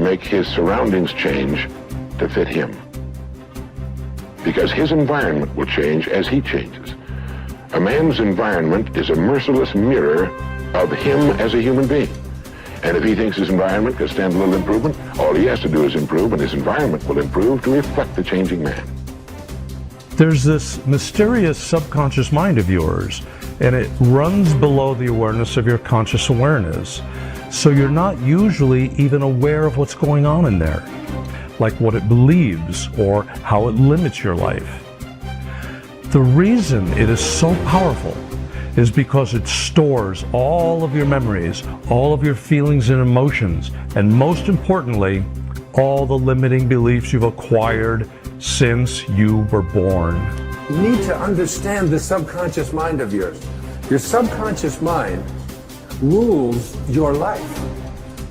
make his surroundings change to fit him. Because his environment will change as he changes. A man's environment is a merciless mirror of him as a human being. And if he thinks his environment can stand a little improvement, all he has to do is improve, and his environment will improve to reflect the changing man. There's this mysterious subconscious mind of yours, and it runs below the awareness of your conscious awareness. So you're not usually even aware of what's going on in there, like what it believes or how it limits your life. The reason it is so powerful is because it stores all of your memories, all of your feelings and emotions, and most importantly, all the limiting beliefs you've acquired since you were born. You need to understand the subconscious mind of yours. Your subconscious mind rules your life.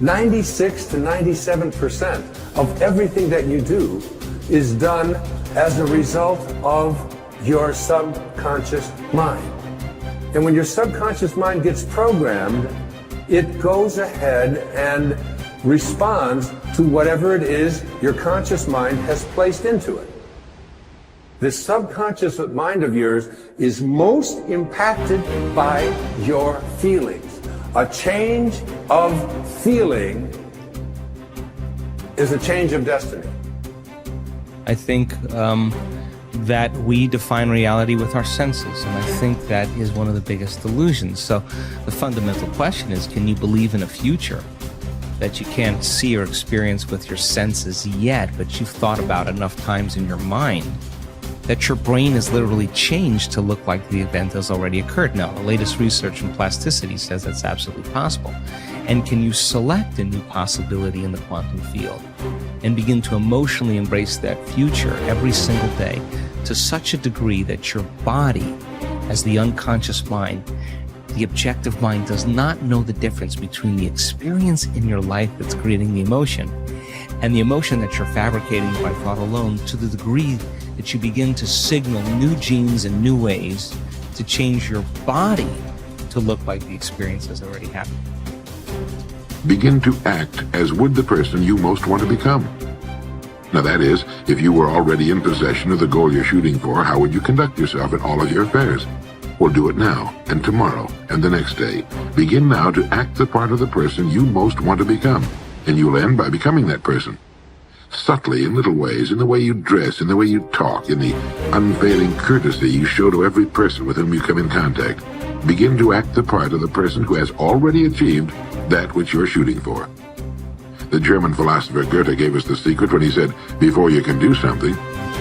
96 to 97% of everything that you do is done as a result of your subconscious mind. And when your subconscious mind gets programmed, it goes ahead and responds to whatever it is your conscious mind has placed into it. This subconscious mind of yours is most impacted by your feelings. A change of feeling is a change of destiny. I think that we define reality with our senses, and I think that is one of the biggest delusions. So the fundamental question is, can you believe in a future that you can't see or experience with your senses yet, but you've thought about enough times in your mind that your brain has literally changed to look like the event has already occurred? Now, the latest research in plasticity says that's absolutely possible. And can you select a new possibility in the quantum field and begin to emotionally embrace that future every single day to such a degree that your body, as the unconscious mind, the objective mind, does not know the difference between the experience in your life that's creating the emotion and the emotion that you're fabricating by thought alone, to the degree that you begin to signal new genes and new ways to change your body to look like the experience has already happened. Begin to act as would the person you most want to become. Now that is, if you were already in possession of the goal you're shooting for, how would you conduct yourself in all of your affairs? Well, do it now, and tomorrow, and the next day. Begin now to act the part of the person you most want to become, and you'll end by becoming that person. Subtly, in little ways, in the way you dress, in the way you talk, in the unfailing courtesy you show to every person with whom you come in contact. Begin to act the part of the person who has already achieved that which you're shooting for. The German philosopher Goethe gave us the secret when he said, before you can do something,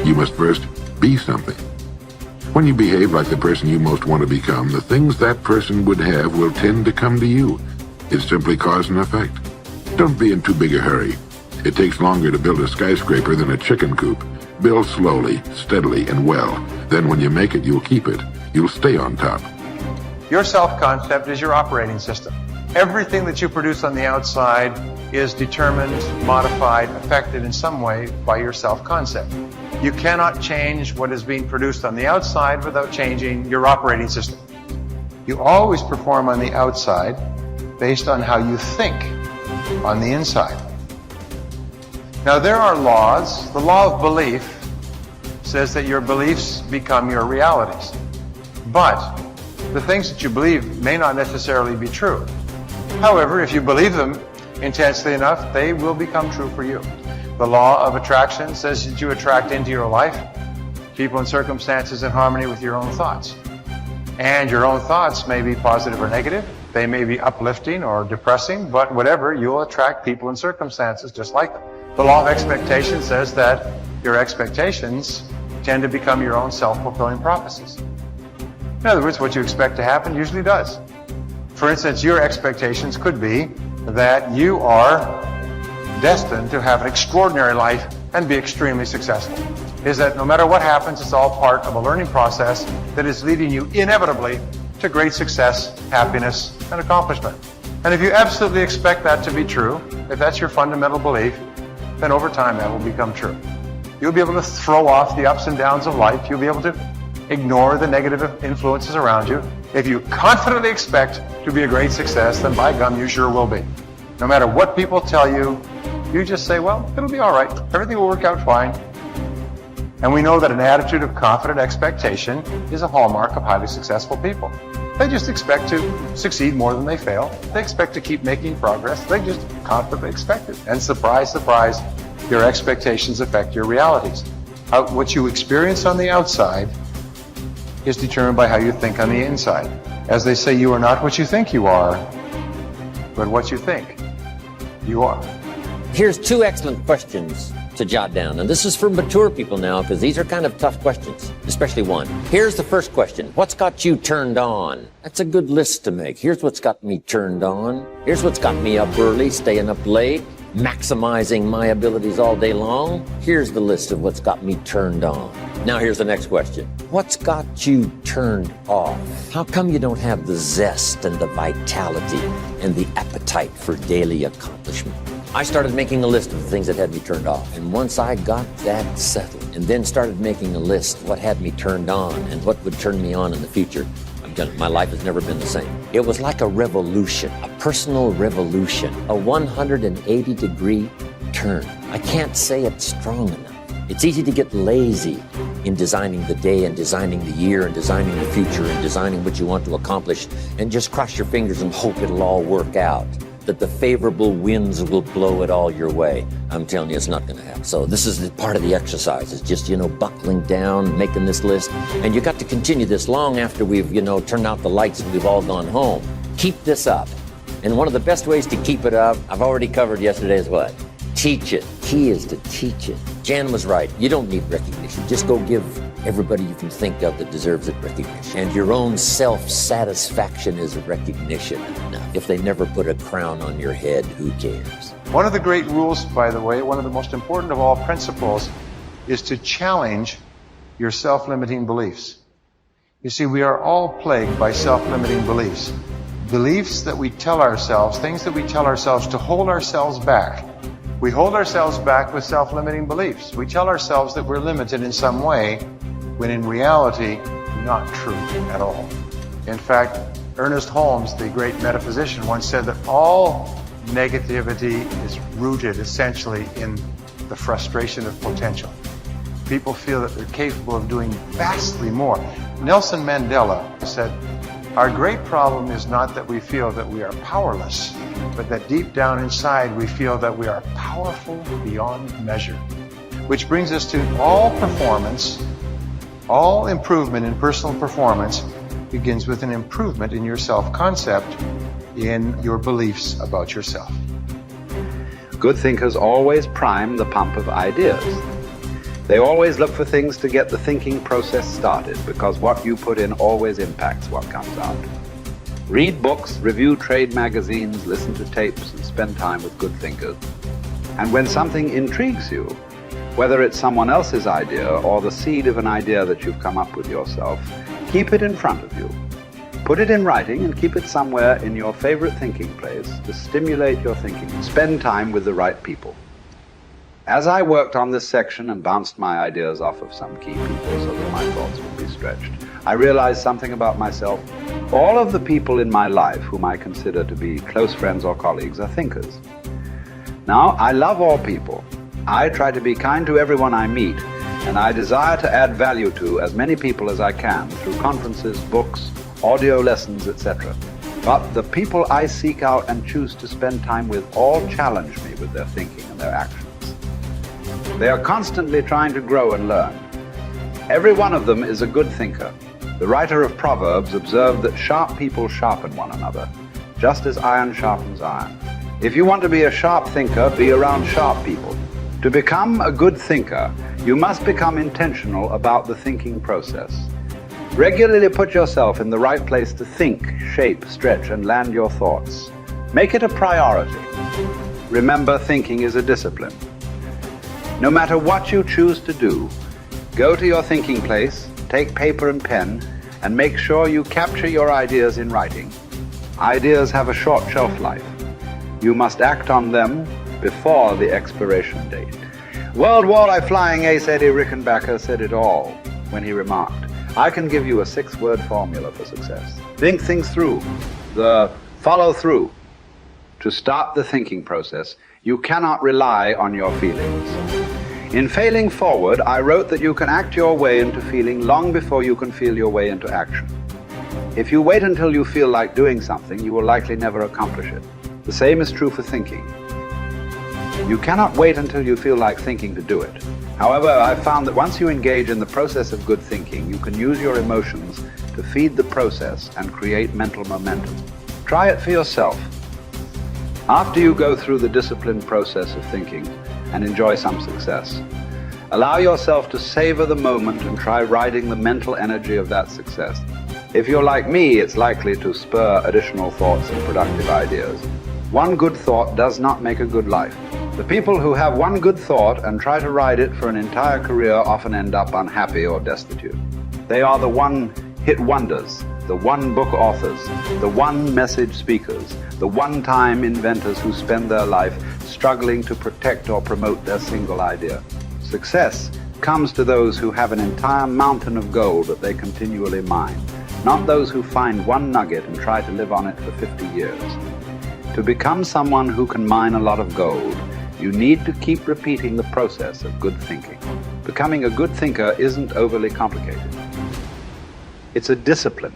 you must first be something. When you behave like the person you most want to become, the things that person would have will tend to come to you. It's simply cause and effect. Don't be in too big a hurry. It takes longer to build a skyscraper than a chicken coop. Build slowly, steadily, and well. Then when you make it, you'll keep it. You'll stay on top. Your self-concept is your operating system. Everything that you produce on the outside is determined, modified, affected in some way by your self-concept. You cannot change what is being produced on the outside without changing your operating system. You always perform on the outside based on how you think on the inside. Now there are laws. The law of belief says that your beliefs become your realities. But the things that you believe may not necessarily be true. However, if you believe them intensely enough, they will become true for you. The law of attraction says that you attract into your life people and circumstances in harmony with your own thoughts. And your own thoughts may be positive or negative. They may be uplifting or depressing, but whatever, you'll attract people and circumstances just like them. The law of expectation says that your expectations tend to become your own self-fulfilling prophecies. In other words, what you expect to happen usually does. For instance, your expectations could be that you are destined to have an extraordinary life and be extremely successful. Is that no matter what happens, it's all part of a learning process that is leading you inevitably to great success, happiness, and accomplishment. And if you absolutely expect that to be true, if that's your fundamental belief, then over time that will become true. You'll be able to throw off the ups and downs of life. You'll be able to ignore the negative influences around you. If you confidently expect to be a great success, then by gum, you sure will be. No matter what people tell you, You just say, well, it'll be all right. Everything will work out fine. And we know that an attitude of confident expectation is a hallmark of highly successful people. They just expect to succeed more than they fail. They expect to keep making progress. They just confidently expect it. And surprise, surprise, your expectations affect your realities. What you experience on the outside is determined by how you think on the inside. As they say, you are not what you think you are, but what you think you are. Here's 2 excellent questions to jot down. And this is for mature people now, because these are kind of tough questions, especially one. Here's the first question. What's got you turned on? That's a good list to make. Here's what's got me turned on. Here's what's got me up early, staying up late, maximizing my abilities all day long. Here's the list of what's got me turned on. Now here's the next question. What's got you turned off? How come you don't have the zest and the vitality and the appetite for daily accomplishment? I started making a list of the things that had me turned off. And once I got that settled and then started making a list of what had me turned on and what would turn me on in the future, my life has never been the same. It was like a revolution, a personal revolution, a 180-degree turn. I can't say it strong enough. It's easy to get lazy in designing the day and designing the year and designing the future and designing what you want to accomplish and just cross your fingers and hope it'll all work out, that the favorable winds will blow it all your way. I'm telling you, it's not going to happen. So this is part of the exercise. It's just, buckling down, making this list. And you got to continue this long after we've, turned out the lights and we've all gone home. Keep this up. And one of the best ways to keep it up, I've already covered yesterday, is what? Teach it. Key is to teach it. Jan was right. You don't need recognition. Just go give everybody you can think of that deserves it recognition. And your own self-satisfaction is recognition. Now, if they never put a crown on your head, who cares? One of the great rules, by the way, one of the most important of all principles, is to challenge your self-limiting beliefs. You see, we are all plagued by self-limiting beliefs. Beliefs that we tell ourselves, things that we tell ourselves to hold ourselves back. We hold ourselves back with self-limiting beliefs. We tell ourselves that we're limited in some way, when in reality, not true at all. In fact, Ernest Holmes, the great metaphysician, once said that all negativity is rooted essentially in the frustration of potential. People feel that they're capable of doing vastly more. Nelson Mandela said, our great problem is not that we feel that we are powerless, but that deep down inside we feel that we are powerful beyond measure. Which brings us to all performance, all improvement in personal performance begins with an improvement in your self-concept, in your beliefs about yourself. Good thinkers always prime the pump of ideas. They always look for things to get the thinking process started, because what you put in always impacts what comes out. Read books, review trade magazines, listen to tapes, and spend time with good thinkers. And when something intrigues you, whether it's someone else's idea or the seed of an idea that you've come up with yourself, keep it in front of you. Put it in writing and keep it somewhere in your favorite thinking place to stimulate your thinking. Spend time with the right people. As I worked on this section and bounced my ideas off of some key people so that my thoughts would be stretched, I realized something about myself. All of the people in my life whom I consider to be close friends or colleagues are thinkers. Now, I love all people. I try to be kind to everyone I meet, and I desire to add value to as many people as I can through conferences, books, audio lessons, etc. But the people I seek out and choose to spend time with all challenge me with their thinking and their actions. They are constantly trying to grow and learn. Every one of them is a good thinker. The writer of Proverbs observed that sharp people sharpen one another, just as iron sharpens iron. If you want to be a sharp thinker, be around sharp people. To become a good thinker, you must become intentional about the thinking process. Regularly put yourself in the right place to think, shape, stretch, and land your thoughts. Make it a priority. Remember, thinking is a discipline. No matter what you choose to do, go to your thinking place, take paper and pen, and make sure you capture your ideas in writing. Ideas have a short shelf life. You must act on them before the expiration date. World Walleye flying ace Eddie Rickenbacker said it all when he remarked, I can give you a 6-word formula for success. Think things through, the follow through. To start the thinking process, You cannot rely on your feelings. In Failing Forward, I wrote that you can act your way into feeling long before you can feel your way into action. If you wait until you feel like doing something, you will likely never accomplish it. The same is true for thinking. You cannot wait until you feel like thinking to do it. However, I've found that once you engage in the process of good thinking, you can use your emotions to feed the process and create mental momentum. Try it for yourself. After you go through the disciplined process of thinking and enjoy some success, allow yourself to savor the moment and try riding the mental energy of that success. If you're like me, it's likely to spur additional thoughts and productive ideas. One good thought does not make a good life. The people who have one good thought and try to ride it for an entire career often end up unhappy or destitute. They are the one-hit wonders, the one-book authors, the one-message speakers, the one-time inventors who spend their life struggling to protect or promote their single idea. Success comes to those who have an entire mountain of gold that they continually mine, not those who find one nugget and try to live on it for 50 years. To become someone who can mine a lot of gold, you need to keep repeating the process of good thinking. Becoming a good thinker isn't overly complicated. It's a discipline.